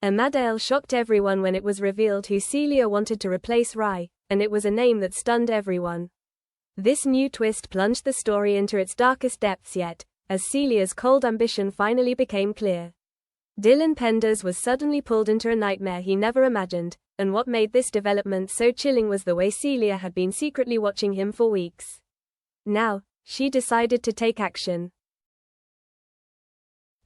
Emmerdale shocked everyone when it was revealed who Celia wanted to replace Rye, and it was a name that stunned everyone. This new twist plunged the story into its darkest depths yet, as Celia's cold ambition finally became clear. Dylan Penders was suddenly pulled into a nightmare he never imagined, and what made this development so chilling was the way Celia had been secretly watching him for weeks. Now, she decided to take action.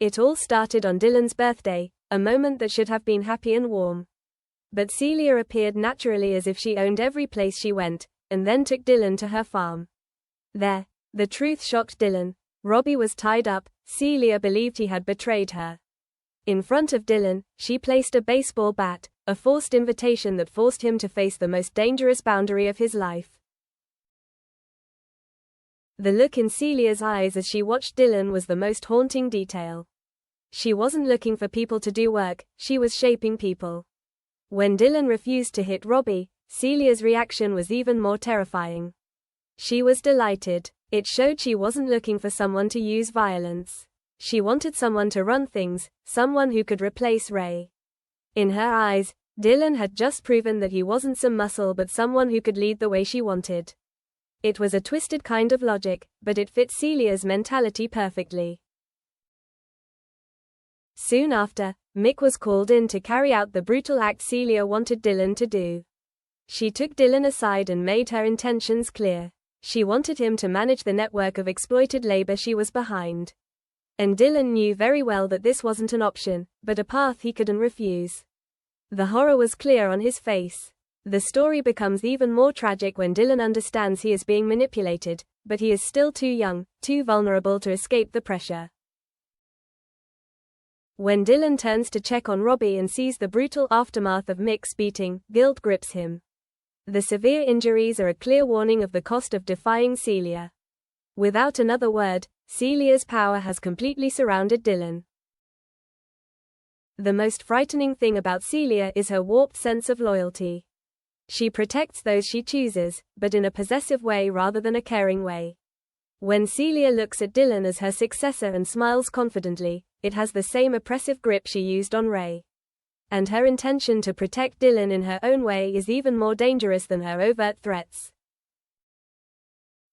It all started on Dylan's birthday, a moment that should have been happy and warm. But Celia appeared naturally as if she owned every place she went, and then took Dylan to her farm. There, the truth shocked Dylan. Robbie was tied up. Celia believed he had betrayed her. In front of Dylan, she placed a baseball bat, a forced invitation that forced him to face the most dangerous boundary of his life. The look in Celia's eyes as she watched Dylan was the most haunting detail. She wasn't looking for people to do work, she was shaping people. When Dylan refused to hit Robbie, Celia's reaction was even more terrifying. She was delighted. It showed she wasn't looking for someone to use violence. She wanted someone to run things, someone who could replace Ray. In her eyes, Dylan had just proven that he wasn't some muscle but someone who could lead the way she wanted. It was a twisted kind of logic, but it fit Celia's mentality perfectly. Soon after, Mick was called in to carry out the brutal act Celia wanted Dylan to do. She took Dylan aside and made her intentions clear. She wanted him to manage the network of exploited labor she was behind. And Dylan knew very well that this wasn't an option, but a path he couldn't refuse. The horror was clear on his face. The story becomes even more tragic when Dylan understands he is being manipulated, but he is still too young, too vulnerable to escape the pressure. When Dylan turns to check on Robbie and sees the brutal aftermath of Mick's beating, guilt grips him. The severe injuries are a clear warning of the cost of defying Celia. Without another word, Celia's power has completely surrounded Dylan. The most frightening thing about Celia is her warped sense of loyalty. She protects those she chooses, but in a possessive way rather than a caring way. When Celia looks at Dylan as her successor and smiles confidently, it has the same oppressive grip she used on Ray. And her intention to protect Dylan in her own way is even more dangerous than her overt threats.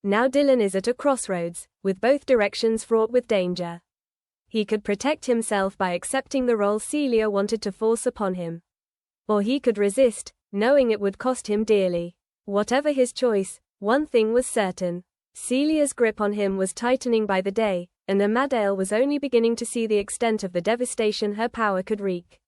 Now Dylan is at a crossroads, with both directions fraught with danger. He could protect himself by accepting the role Celia wanted to force upon him. Or he could resist, knowing it would cost him dearly. Whatever his choice, one thing was certain. Celia's grip on him was tightening by the day, and Emmerdale was only beginning to see the extent of the devastation her power could wreak.